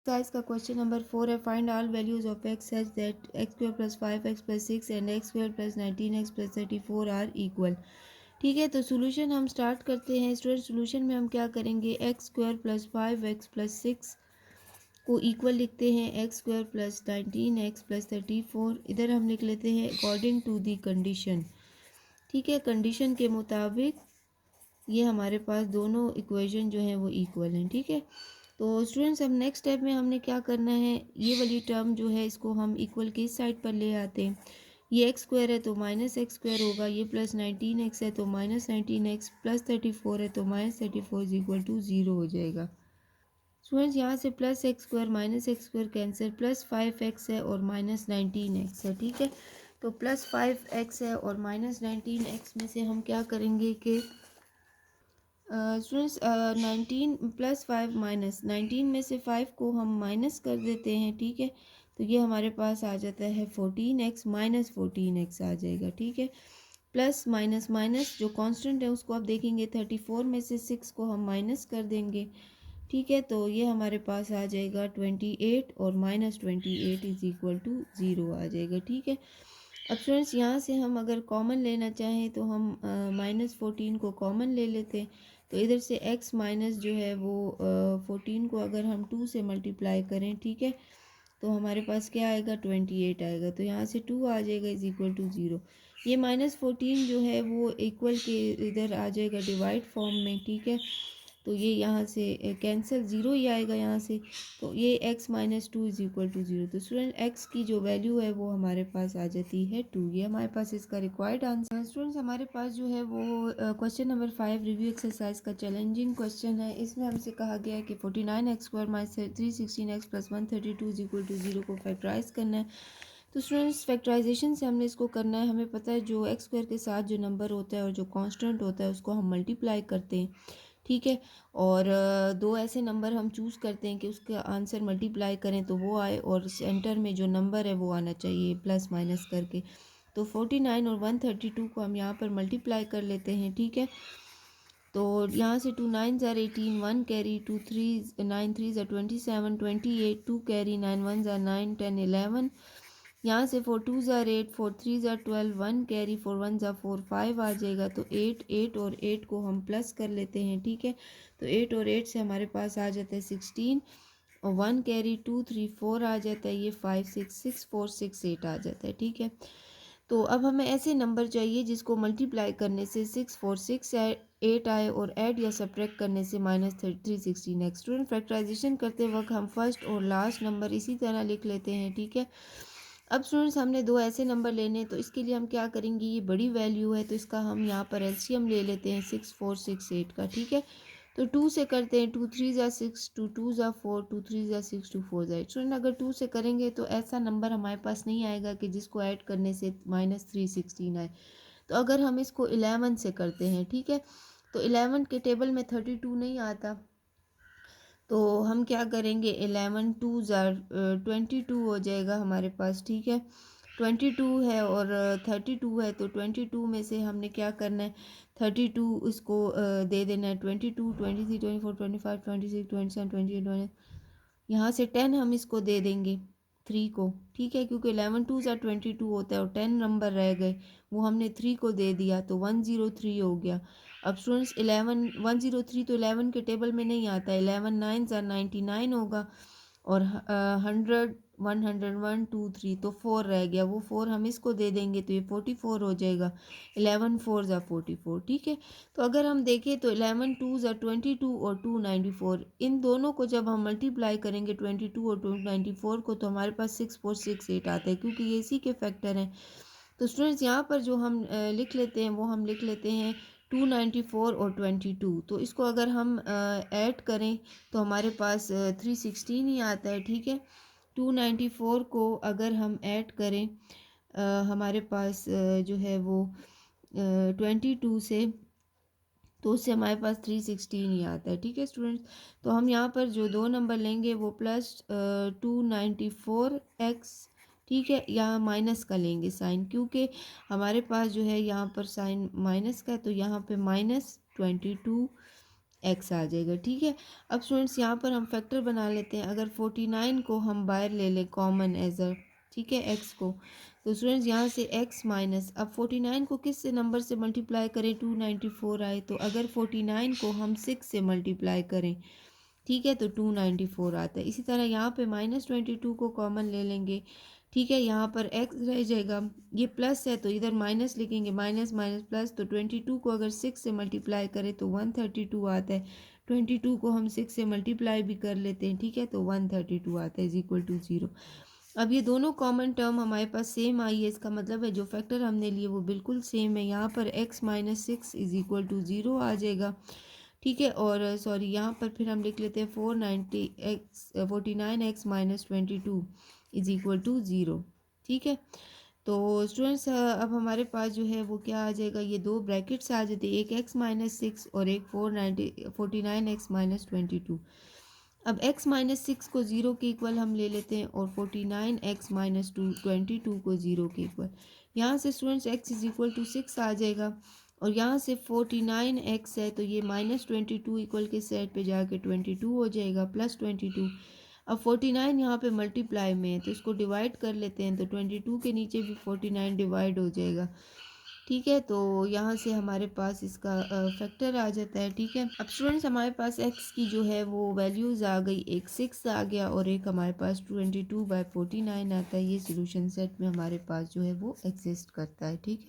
Exercise का question number 4 है, find all values of x such that x square plus 5x plus 6 and x square plus 19x plus 34 are equal. ठीक है, तो solution हम start करते हैं। Student solution में हम क्या करेंगे, x square plus 5x plus 6 को इक्वल लिखते हैं x square plus 19x plus 34। इधर हम लिख लेते हैं अकॉर्डिंग टू दी कंडीशन। ठीक है, कंडीशन के मुताबिक ये हमारे पास दोनों इक्वेशन जो हैं वो इक्वल हैं। ठीक है, तो स्टूडेंट्स अब नेक्स्ट स्टेप में हमने क्या करना है, ये वाली टर्म जो है इसको हम इक्वल की साइड पर ले आते हैं। ये एक्स स्क्वायर है तो माइनस एक्स स्क्वायर होगा, ये प्लस 19x है तो माइनस 19x, प्लस 34 है तो माइनस 34 इज इक्वल टू 0 हो जाएगा। स्टूडेंट्स यहाँ से plus x square minus x square cancel, plus 5x है और माइनस 19x है। ठीक है, तो प्लस 5x है और माइनस 19x में से हम क्या करेंगे कि स्टूडेंट्स 19 प्लस 5 माइनस 19 में से 5 को हम माइनस कर देते हैं। ठीक है, तो ये हमारे पास आ जाता है 14x माइनस 14x आ जाएगा। ठीक है, प्लस माइनस माइनस जो कांस्टेंट है उसको आप देखेंगे 34 में से 6 को हम माइनस कर देंगे। ठीक है, तो ये हमारे पास आ जाएगा 28 और माइनस 28 इज इक्वल टू 0 आ जाएगा। ठीक है, अब स्टूडेंट्स यहाँ से हम अगर कॉमन लेना चाहें तो हम माइनस 14 को कॉमन ले लेते हैं। तो इधर से x माइनस जो है वो 14 को अगर हम 2 से मल्टीप्लाई करें, ठीक है, तो हमारे पास क्या आएगा 28 आएगा। तो यहाँ से 2 आ जाएगा इज इक्वल टू 0। ये माइनस 14 जो है वो इक्वल के इधर आ जाएगा डिवाइड फॉर्म में। ठीक है, तो ये यहाँ से कैंसिल 0 ही आएगा यहाँ से। तो ये x minus 2 is equal to 0। तो स्टूडेंट x की जो वैल्यू है वो हमारे पास आ जाती है 2। ये हमारे पास इसका रिक्वायर्ड आंसर। स्टूडेंट्स हमारे पास जो है वो क्वेश्चन नंबर 5 रिव्यू एक्सरसाइज का चैलेंजिंग क्वेश्चन है। इसमें हमसे कहा गया है कि 49x square minus 316x plus 132 is equal to 0 को फैक्टराइज करना है। तो स्टूडेंट्स फैक्टराइजेशन से हमने इसको करना है। हमें पता है जो एक्स स्क्वायर के साथ जो नंबर होता है और जो कांस्टेंट होता है उसको हम मल्टीप्लाई करते हैं। ठीक है, और दो ऐसे नंबर हम चूज़ करते हैं कि उसका आंसर मल्टीप्लाई करें तो वो आए और सेंटर में जो नंबर है वो आना चाहिए प्लस माइनस करके। तो 49 और 132 को हम यहाँ पर मल्टीप्लाई कर लेते हैं। ठीक है, तो यहाँ से 2 9 ज़ार 18, 1 कैरी, 2 3 9 3 ज़ार 27, 28, 2 कैरी, 9 1 ज़ार 9 10 11। यहाँ से 4 2 ज़ार 8, 4 3 ज़ार 12, 1 कैरी, 4 1 ज़ार 4 5 आ जाएगा। तो 8 8 और 8 को हम प्लस कर लेते हैं। ठीक है, तो 8 और 8 से हमारे पास आ जाता है 16 और 1 कैरी 2 3 4 आ जाता है। ये 5 6 6 4 6 8 आ जाता है। ठीक है, तो अब हमें ऐसे नंबर चाहिए जिसको मल्टीप्लाई करने से 6 4 6 8 आए और ऐड या सब्ट्रैक्ट करने से माइनस 316 एक्स। स्टूडेंट फैक्टराइजेशन करते वक्त हम फर्स्ट और लास्ट नंबर इसी तरह लिख लेते हैं। ठीक है, अब स्टूडेंट्स हमने दो ऐसे नंबर लेने हैं तो इसके लिए हम क्या करेंगे, ये बड़ी वैल्यू है तो इसका हम यहाँ पर एलसीएम ले लेते हैं 6 4 6 8 का। ठीक है, तो 2 से करते हैं, 2 3 ज़ा 6, 2 2 ज़ा 4, 2 3 ज़ा 6, 2 4 ज़ा 8। स्टूडेंट अगर 2 से करेंगे तो ऐसा नंबर हमारे पास नहीं आएगा कि जिसको ऐड करने से माइनस 316 आए। तो अगर हम इसको 11 से करते हैं, ठीक है, तो 11 के टेबल में 32 नहीं आता, तो हम क्या करेंगे 11 2 ज़ार 22 हो जाएगा हमारे पास। ठीक है, 22 है और 32 है, तो 22 में से हमने क्या करना है 32 इसको दे देना है 22 23 24 25 26 27 28 29। यहाँ से 10 हम इसको दे देंगे 3 को। ठीक है, क्योंकि 11 2 ज़ा 22 होता है और 10 नंबर रह गए, वो हमने 3 को दे दिया तो 103 हो गया। अब स्टूडेंट्स 11 103 तो 11 के टेबल में नहीं आता, 11 9 ज़ा 99 होगा और 100 101 2 3 तो 4 रह गया, वो 4 हम इसको दे देंगे तो ये 44 हो जाएगा। 11 4 ज़ा 44। ठीक है, तो अगर हम देखें तो 11 2 ज़ा 22 और 2 94, इन दोनों को जब हम मल्टीप्लाई करेंगे 22 और 294 को तो हमारे पास 6 4 6 8 आता है, क्योंकि ये इसी के फैक्टर हैं। तो स्टूडेंट्स यहाँ पर जो हम लिख लेते हैं वो हम लिख लेते हैं 294 और 22। तो इसको अगर हम ऐड करें तो हमारे पास 316 ही आता है। ठीक है, 294 को अगर हम ऐड करें हमारे पास जो है वो 22 से, तो उससे हमारे पास 316 ही आता है। ठीक है स्टूडेंट्स, तो हम यहाँ पर जो दो नंबर लेंगे वो प्लस 294x, ठीक है, यहाँ माइनस का लेंगे साइन, क्योंकि हमारे पास जो है यहाँ पर साइन माइनस का है, तो यहाँ पे -22 एक्स आ जाएगा, ठीक है। अब स्टूडेंट्स यहाँ पर हम फैक्टर बना लेते हैं। अगर 49 को हम बाहर ले लें कॉमन एज अ, ठीक है, एक्स को, तो स्टूडेंट्स यहाँ से एक्स माइनस, अब 49 को किस से नंबर से मल्टीप्लाई करें 294 आए, तो अगर 49 को हम 6 से मल्टीप्लाई करें, ठीक है, तो 294 आता है। इसी तरह यहाँ पे -22 को कॉमन ले लेंगे, ठीक है, यहाँ पर x रह जाएगा, ये प्लस है तो इधर माइनस लिखेंगे, माइनस माइनस प्लस, तो 22 को अगर 6 से मल्टीप्लाई करें तो 132 आता है। 22 को हम 6 से मल्टीप्लाई भी कर लेते हैं, ठीक है, तो 132 आता है इज इक्वल टू 0। अब ये दोनों कॉमन टर्म हमारे पास सेम आई है, इसका मतलब है जो फैक्टर हमने लिए वो बिल्कुल सेम है। यहाँ पर x minus 6 is equal to 0 आ जाएगा, ठीक है। और सॉरी, यहाँ पर फिर हम लिख लेते हैं 49x minus 22 is equal to 0, ठीक है। तो स्टूडेंट्स अब हमारे पास जो है वो क्या आ जाएगा, ये दो ब्रैकेट्स आ जाते हैं, एक x माइनस 6 और एक 49x माइनस 22। अब x माइनस 6 को 0 के इक्वल हम ले लेते हैं और 49x माइनस 22 को 0 के इक्वल। यहाँ से students x is equal to 6 आ जाएगा, और यहाँ से 49x है तो ये -22 इक्वल के सेट पे जाके 22 हो जाएगा, प्लस 22। अब 49 यहाँ पे मल्टीप्लाई में है तो इसको डिवाइड कर लेते हैं, तो 22 के नीचे भी 49 डिवाइड हो जाएगा, ठीक है। तो यहाँ से हमारे पास इसका फैक्टर आ जाता है, ठीक है। अब स्टूडेंट्स हमारे पास x की जो है वो वैल्यूज़ आ गई, एक 6 आ गया और एक हमारे पास 22/49 आता है। ये सोल्यूशन सेट में हमारे पास जो है वो एग्जिस्ट करता है, ठीक है।